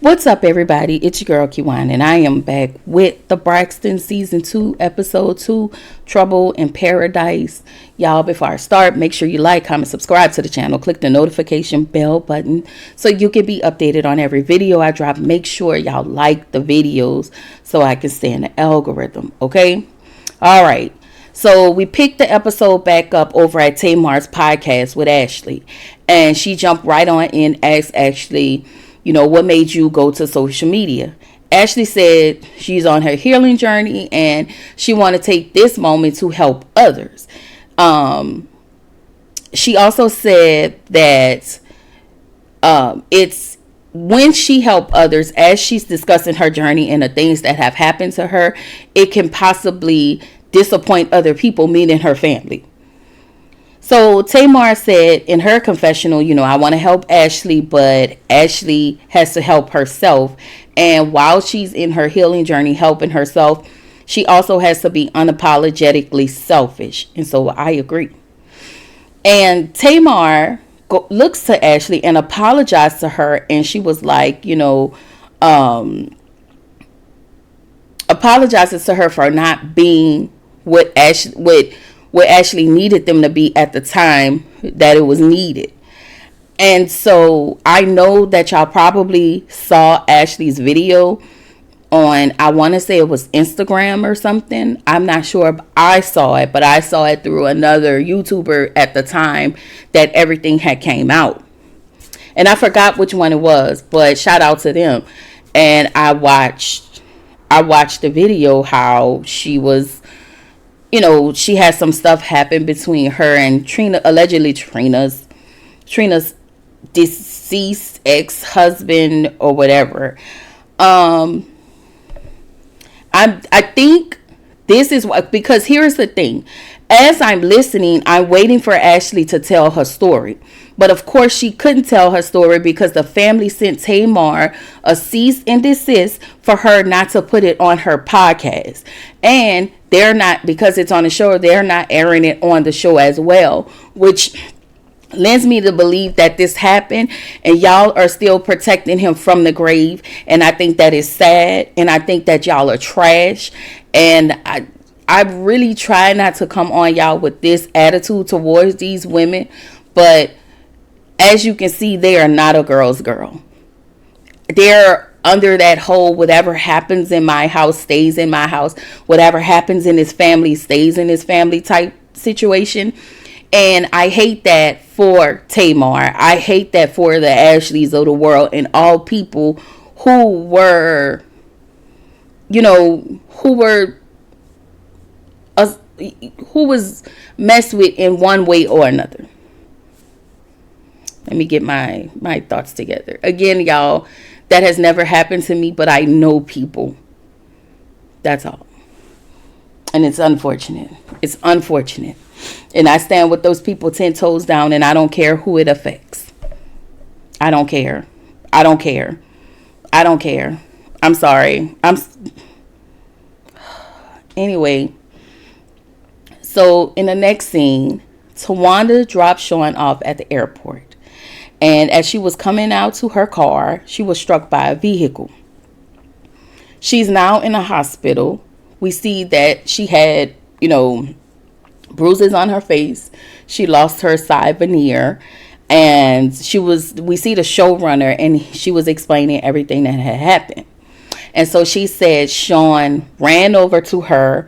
What's up, everybody? It's your girl Kiwan, and I am back with the Braxton Season 2, Episode 2, Trouble in Paradise. Y'all, before I start, make sure you like, comment, subscribe to the channel. Click the notification bell button so you can be updated on every video I drop. Make sure y'all like the videos so I can stay in the algorithm, okay? All right. So we picked the episode back up over at Tamar's podcast with Ashley. And she jumped right on in, asked Ashley, what made you go to social media? Ashley said she's on her healing journey and she want to take this moment to help others. She also said that it's when she help others, as she's discussing her journey and the things that have happened to her, it can possibly disappoint other people, meaning her family. So Tamar said in her confessional, I want to help Ashley, but Ashley has to help herself. And while she's in her healing journey, helping herself, she also has to be unapologetically selfish. And so I agree. And Tamar looks to Ashley and apologized to her. And she was like, apologizes to her for not being what Ashley needed them to be at the time that it was needed. And so I know that y'all probably saw Ashley's video on, I want to say it was Instagram or something. I'm not sure if I saw it, but I saw it through another YouTuber at the time that everything had came out. And I forgot which one it was, but shout out to them. And I watched the video how she was, she had some stuff happen between her and Trina, allegedly Trina's deceased ex-husband or whatever. I think this is what, because here's the thing. As I'm listening, I'm waiting for Ashley to tell her story. But of course, she couldn't tell her story because the family sent Tamar a cease and desist for her not to put it on her podcast. And they're not, because it's on the show, they're not airing it on the show as well, which lends me to believe that this happened and y'all are still protecting him from the grave. And I think that is sad. And I think that y'all are trash. And I really try not to come on y'all with this attitude towards these women. But as you can see, they are not a girl's girl. They're under that whole whatever happens in my house stays in my house. Whatever happens in his family stays in his family type situation. And I hate that for Tamar. I hate that for the Ashleys of the world and all people who were, who was messed with in one way or another. Let me get my thoughts together. Again, y'all, that has never happened to me, but I know people. That's all. And it's unfortunate. It's unfortunate. And I stand with those people 10 toes down, and I don't care who it affects. I don't care. I don't care. I don't care. I'm sorry. Anyway. So in the next scene, Tawanda dropped Sean off at the airport. And as she was coming out to her car, she was struck by a vehicle. She's now in a hospital. We see that she had, bruises on her face. She lost her side veneer. And we see the showrunner and she was explaining everything that had happened. And so she said Sean ran over to her.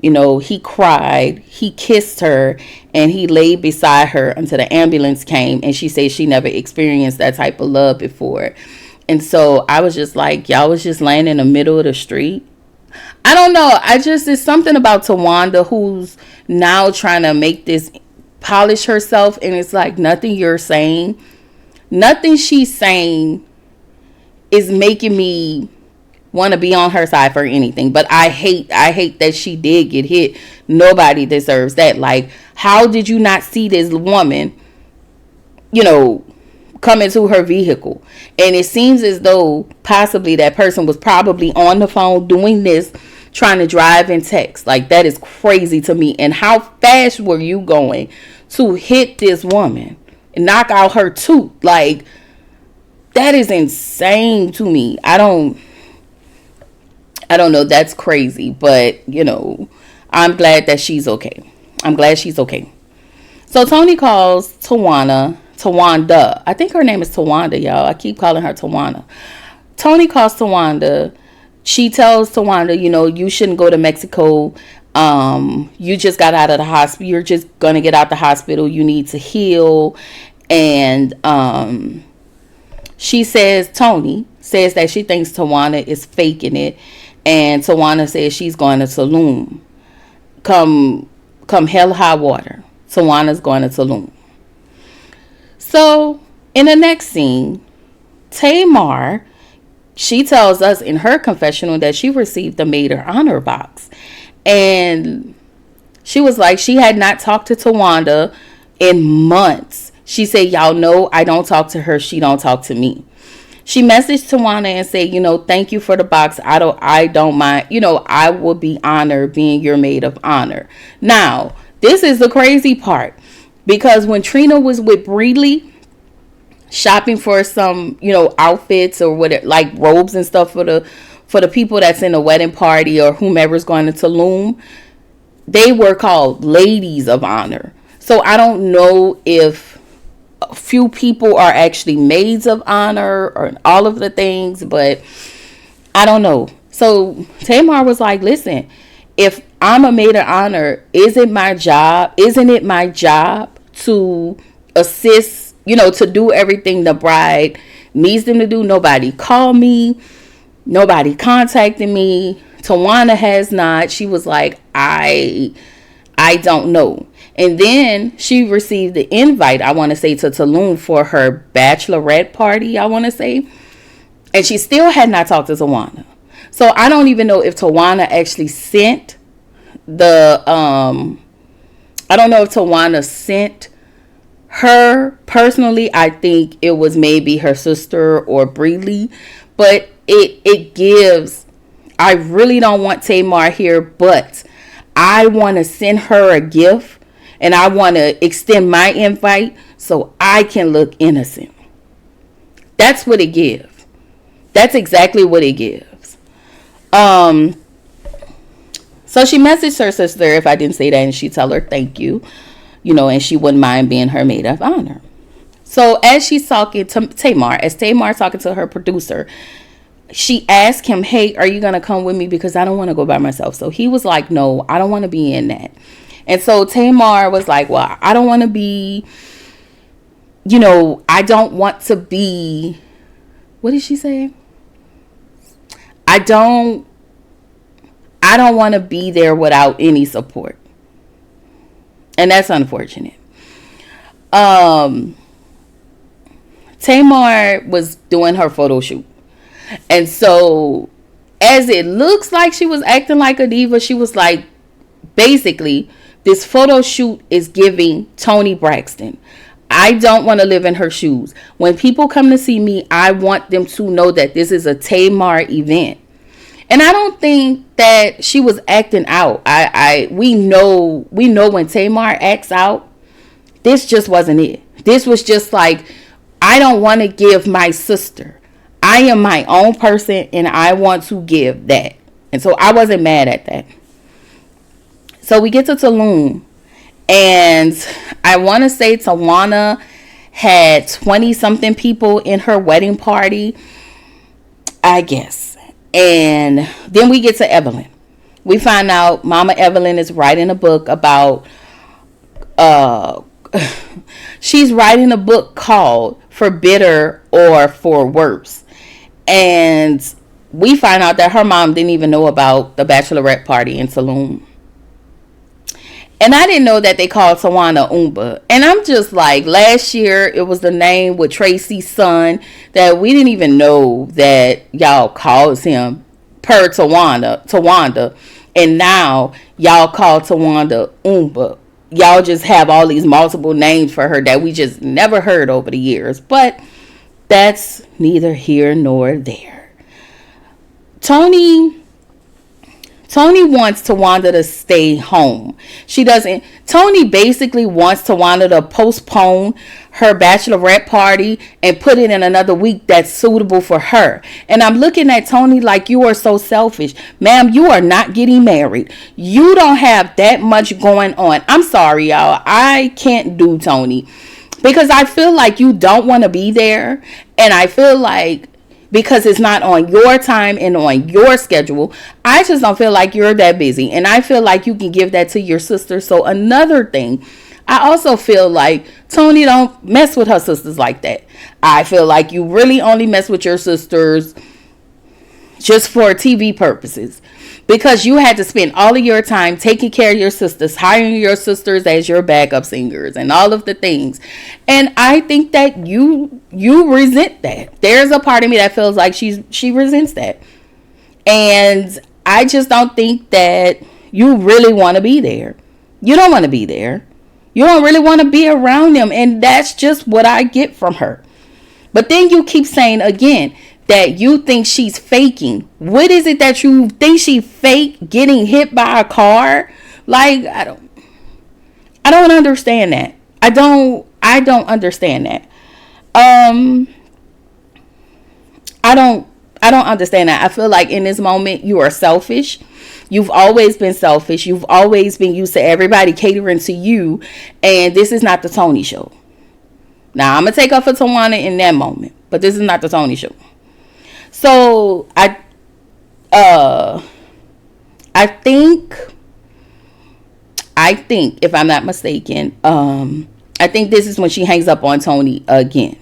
He cried, he kissed her, and he laid beside her until the ambulance came. And she said she never experienced that type of love before. And so I was just like, y'all was just laying in the middle of the street. I don't know. It's something about Tawanda who's now trying to make this polish herself. And it's like nothing you're saying, nothing she's saying is making me want to be on her side for anything. But I hate that she did get hit. Nobody deserves that. Like, how did you not see this woman, come into her vehicle? And it seems as though possibly that person was probably on the phone doing this, trying to drive and text. Like, that is crazy to me. And how fast were you going to hit this woman and knock out her tooth? Like, That is insane to me. I don't know. That's crazy. But, I'm glad that she's okay. I'm glad she's okay. So Tony calls Tawanda. I think her name is Tawanda, y'all. I keep calling her Tawana. Tony calls Tawanda. She tells Tawanda, you shouldn't go to Mexico. You just got out of the hospital. You're just going to get out the hospital. You need to heal. And Tony says that she thinks Tawana is faking it. And Tawana says she's going to Tulum. Come hell high water. Tawana's going to Tulum. So in the next scene, Tamar, she tells us in her confessional that she received the Maid of Honor box. And she was like, she had not talked to Tawanda in months. She said, y'all know I don't talk to her. She don't talk to me. She messaged Tawanda and said, thank you for the box. I don't mind. I will be honored being your maid of honor. Now, this is the crazy part. Because when Trina was with Breedley, shopping for some, outfits or whatever, like robes and stuff for the people that's in the wedding party or whomever's going to Tulum, they were called ladies of honor. So I don't know if a few people are actually maids of honor or all of the things, but I don't know. So Tamar was like, listen, if I'm a maid of honor, isn't it my job to assist, to do everything the bride needs them to do? Nobody called me. Nobody contacted me. Tawana has not. She was like, I don't know. And then she received the invite, I want to say, to Tulum for her bachelorette party, I want to say. And she still had not talked to Tawana. So I don't even know if Tawana actually sent I don't know if Tawana sent her personally. I think it was maybe her sister or Breedley. But it gives, I really don't want Tamar here, but I want to send her a gift. And I want to extend my invite so I can look innocent. That's what it gives. That's exactly what it gives. So she messaged her sister, if I didn't say that, and she tell her thank you, and she wouldn't mind being her maid of honor. So as she's talking to Tamar talking to her producer, she asked him, hey, are you going to come with me? Because I don't want to go by myself. So he was like, no, I don't want to be in that. And so Tamar was like, well, I don't want to be, I don't want to be, what did she say? I don't want to be there without any support. And that's unfortunate. Tamar was doing her photo shoot. And so as it looks like she was acting like a diva, she was like, basically, this photo shoot is giving Toni Braxton. I don't want to live in her shoes. When people come to see me, I want them to know that this is a Tamar event. And I don't think that she was acting out. We know when Tamar acts out, this just wasn't it. This was just like, I don't want to give my sister. I am my own person and I want to give that. And so I wasn't mad at that. So we get to Tulum, and I want to say Tawana had 20-something people in her wedding party, I guess. And then we get to Evelyn. We find out Mama Evelyn is writing a book about, she's writing a book called For Better or For Worse. And we find out that her mom didn't even know about the bachelorette party in Tulum. And I didn't know that they called Tawana Umba. And I'm just like, last year it was the name with Tracy's son that we didn't even know that y'all calls him per Tawanda. And now y'all call Tawanda Umba. Y'all just have all these multiple names for her that we just never heard over the years. But that's neither here nor there. Tony Tony wants Tawanda to stay home. She doesn't. Tony basically wants Tawanda to postpone her bachelorette party and put it in another week that's suitable for her. And I'm looking at Tony like, you are so selfish. Ma'am, you are not getting married. You don't have that much going on. I'm sorry, y'all. I can't do Tony because I feel like you don't want to be there. And I feel like because it's not on your time and on your schedule, I just don't feel like you're that busy. And I feel like you can give that to your sister. So another thing, I also feel like Tony don't mess with her sisters like that. I feel like you really only mess with your sisters just for TV purposes, because you had to spend all of your time taking care of your sisters, hiring your sisters as your backup singers and all of the things. And I think that you resent that. There's a part of me that feels like she resents that. And I just don't think that you really want to be there. You don't want to be there. You don't really want to be around them. And that's just what I get from her. But then you keep saying again that you think she's faking. What is it that you think she fake getting hit by a car? Like, I don't understand that. I don't understand that. I don't understand that. I feel like in this moment you are selfish. You've always been selfish. You've always been used to everybody catering to you, and this is not the Tony show. Now, I'm going to take up for Tawanda in that moment, but this is not the Tony show. So, I think, if I'm not mistaken, I think this is when she hangs up on Tony again.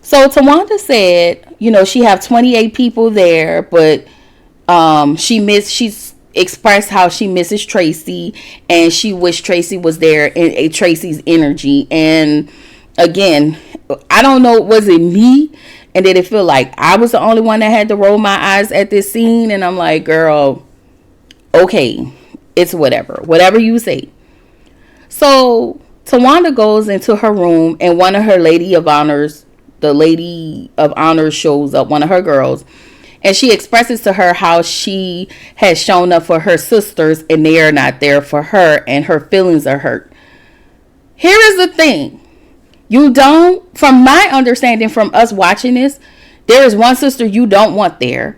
So, Tawanda said, she have 28 people there, but she's expressed how she misses Tracy, and she wished Tracy was there in Tracy's energy. And again, I don't know, was it me? And did it feel like I was the only one that had to roll my eyes at this scene? And I'm like, girl, okay, it's whatever you say. So Tawanda goes into her room, and one of her the lady of honors shows up, one of her girls. And she expresses to her how she has shown up for her sisters and they are not there for her, and her feelings are hurt. Here is the thing. You don't, from my understanding from us watching this, there is one sister you don't want there.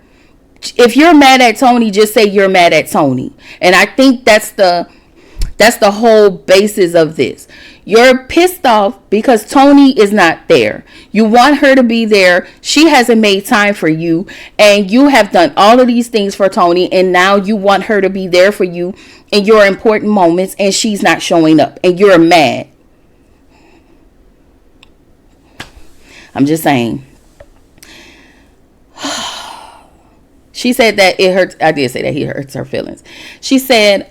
If you're mad at Tony, just say you're mad at Tony. And I think that's the whole basis of this. You're pissed off because Tony is not there. You want her to be there. She hasn't made time for you. And you have done all of these things for Tony. And now you want her to be there for you in your important moments. And she's not showing up. And you're mad. I'm just saying. She said that it hurts. I did say that he hurts her feelings. She said,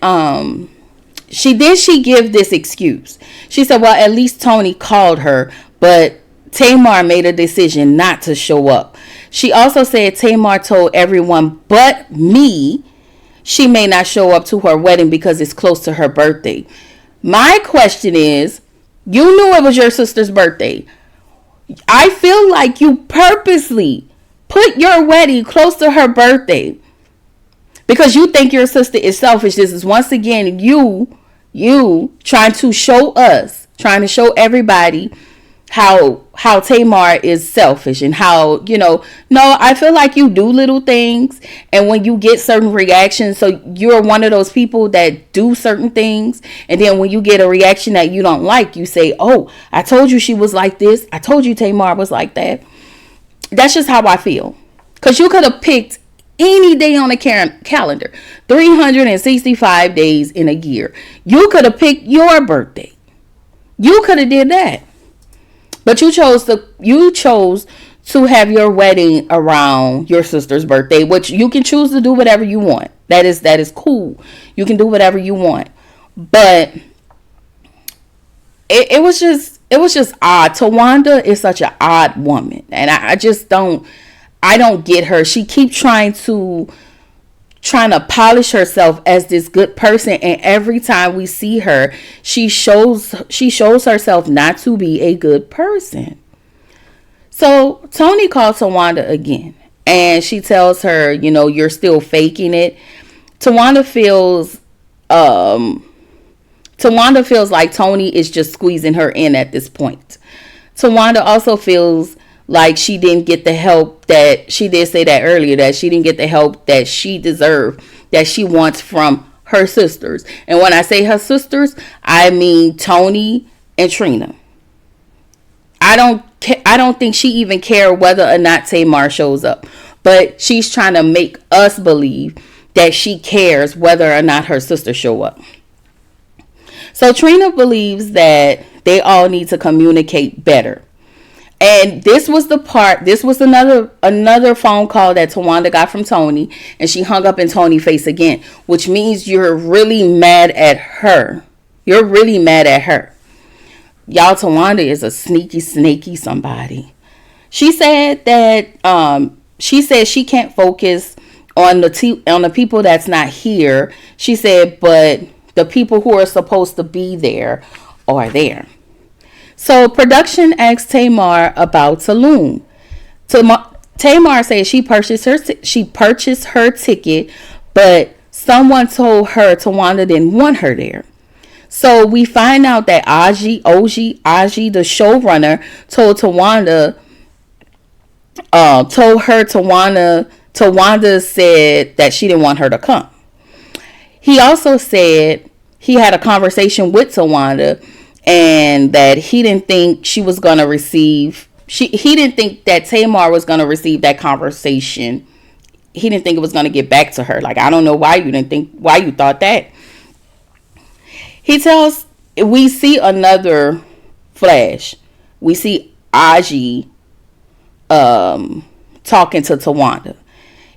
she gave this excuse. She said, well, at least Tony called her, but Tamar made a decision not to show up. She also said Tamar told everyone but me she may not show up to her wedding because it's close to her birthday. My question is, you knew it was your sister's birthday. I feel like you purposely put your wedding close to her birthday because you think your sister is selfish. This is once again you trying to show everybody how Tamar is selfish and how, no, I feel like you do little things, and when you get certain reactions, so you're one of those people that do certain things, and then when you get a reaction that you don't like, you say, oh, I told you she was like this. I told you Tamar was like that. That's just how I feel. Because you could have picked any day on the calendar, 365 days in a year. You could have picked your birthday. You could have did that. But you chose to have your wedding around your sister's birthday, which you can choose to do whatever you want. That is cool. You can do whatever you want. But it was just odd. Tawanda is such an odd woman, and I don't get her. She keeps trying to polish herself as this good person, and every time we see her, she shows herself not to be a good person. So Tony calls Tawanda again, and she tells her, you're still faking it. Tawanda feels um Tawanda feels like Tony is just squeezing her in at this point. Tawanda also feels like she didn't get the help that she did say that earlier, that she didn't get the help that she deserved, that she wants from her sisters. And when I say her sisters, I mean Tony and Trina. I don't think she even cared whether or not Tamar shows up, but she's trying to make us believe that she cares whether or not her sisters show up. So Trina believes that they all need to communicate better. And this was another phone call that Tawanda got from Tony, and she hung up in Tony's face again, which means you're really mad at her. You're really mad at her. Y'all, Tawanda is a sneaky, snaky somebody. She said that she can't focus on the people that's not here. She said, but the people who are supposed to be there are there. So production asked Tamar about Tulum. Tamar said she purchased her ticket, but someone told her Tawanda didn't want her there. So we find out that Aji, the showrunner, told Tawanda said that she didn't want her to come. He also said he had a conversation with Tawanda and that he didn't think he didn't think that Tamar was going to receive that conversation. He didn't think it was going to get back to her. Like, I don't know why you thought that. We see another flash. We see Aji talking to Tawanda.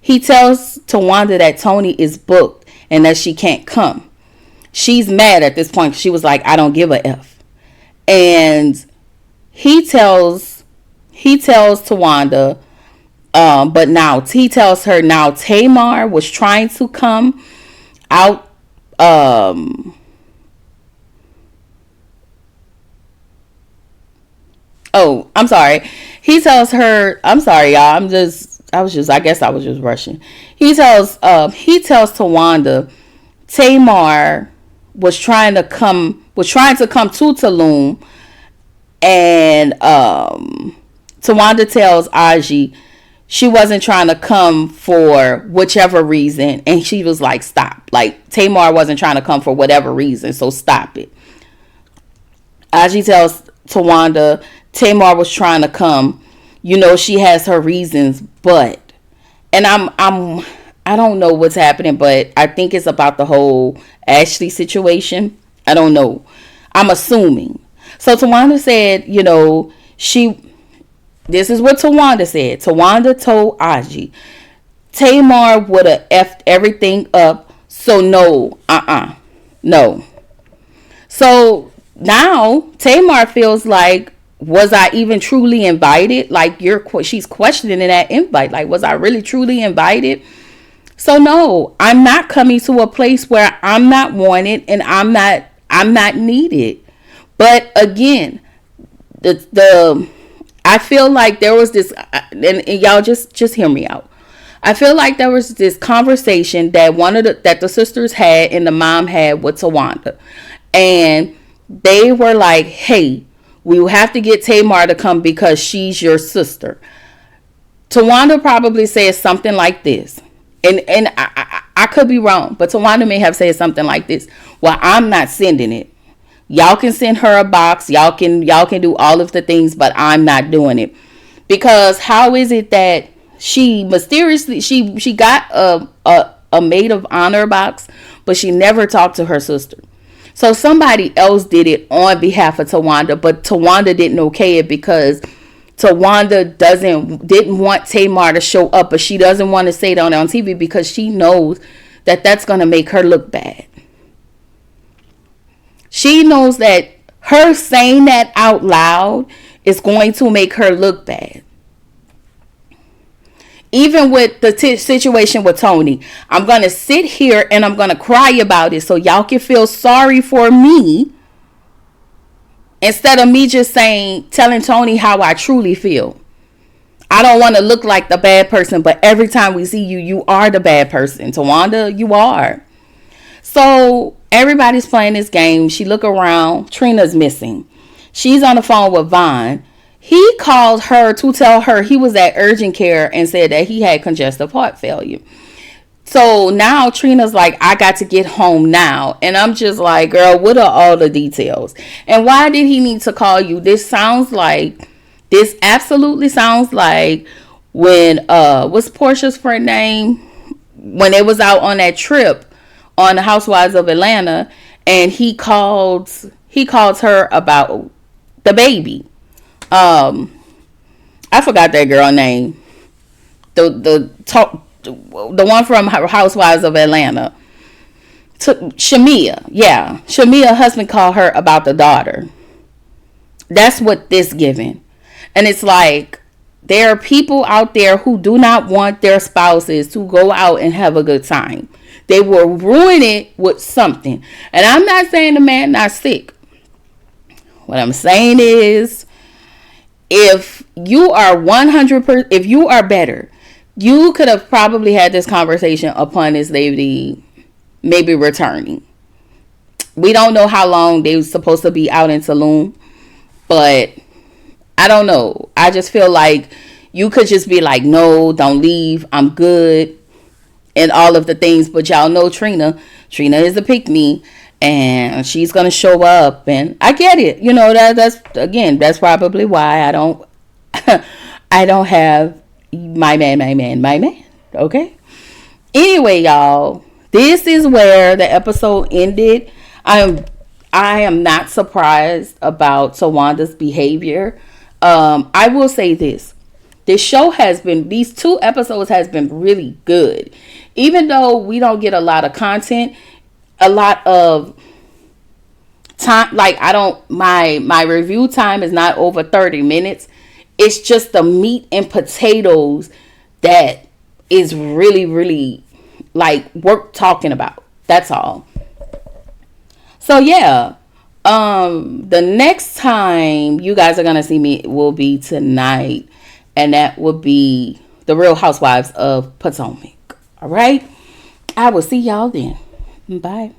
He tells Tawanda that Tony is booked and that she can't come. She's mad at this point. She was like, I don't give a F. And he tells Tawanda, but now he tells her now Tamar was trying to come out. Oh, I'm sorry. He tells her, I'm sorry, y'all. I guess I was just rushing. He tells Tawanda Tamar was trying to come to Tulum, and Tawanda tells Aji she wasn't trying to come for whichever reason, and she was like, stop. Like, Tamar wasn't trying to come for whatever reason, so stop it. Aji tells Tawanda Tamar was trying to come. You know, she has her reasons, but, and I don't know what's happening, but I think it's about the whole Ashley situation. I don't know. I'm assuming. So Tawanda said, you know, this is what Tawanda said. Tawanda told Aji, Tamar would have effed everything up. So no, no. So now Tamar feels like, was I even truly invited? Like, she's questioning that invite. Like, was I really truly invited? So no, I'm not coming to a place where I'm not wanted and I'm not needed. But again, I feel like there was this, and y'all just hear me out. I feel like there was this conversation that that the sisters had and the mom had with Tawanda, and they were like, "Hey, we will have to get Tamar to come because she's your sister." Tawanda probably said something like this, and I could be wrong, but Tawanda may have said something like this: "Well, I'm not sending it. Y'all can send her a box. Y'all can do all of the things, but I'm not doing it." Because how is it that she mysteriously she got a maid of honor box, but she never talked to her sister? So somebody else did it on behalf of Tawanda, but Tawanda didn't okay it because Tawanda didn't want Tamar to show up, but she doesn't want to say it on TV because she knows that that's going to make her look bad. She knows that her saying that out loud is going to make her look bad. Even with the situation with Tony, I'm going to sit here and I'm going to cry about it so y'all can feel sorry for me instead of me just telling Tony how I truly feel. I don't want to look like the bad person, but every time we see you, you are the bad person. Tawanda, you are. So everybody's playing this game. She look around. Trina's missing. She's on the phone with Vaughn. He called her to tell her he was at urgent care and said that he had congestive heart failure. So now Trina's like, I got to get home now. And I'm just like, girl, what are all the details? And why did he need to call you? This absolutely sounds like when, what's Portia's friend name? When they was out on that trip on the Housewives of Atlanta, and he calls her about the baby. I forgot that girl name. The one from Housewives of Atlanta. Shamia. Yeah. Shamia's husband called her about the daughter. That's what this giving. And it's like, there are people out there who do not want their spouses to go out and have a good time. They will ruin it with something. And I'm not saying the man not sick. What I'm saying is, if you are 100%, if you are better, you could have probably had this conversation upon this lady maybe returning. We don't know how long they were supposed to be out in Tulum, but I don't know. I just feel like you could just be like, no, don't leave. I'm good. And all of the things. But y'all know Trina. Trina is a pick-me. And she's going to show up. And I get it. You know, that's probably why I don't have my man. Okay? Anyway, y'all. This is where the episode ended. I am not surprised about Tawanda's behavior. I will say this. These 2 episodes has been really good. Even though we don't get a lot of content, a lot of time, like my review time is not over 30 minutes. It's just the meat and potatoes that is really, really like worth talking about. That's all. So yeah. The next time you guys are gonna see me will be tonight, and that will be the Real Housewives of Potomac. All right, I will see y'all then. Bye.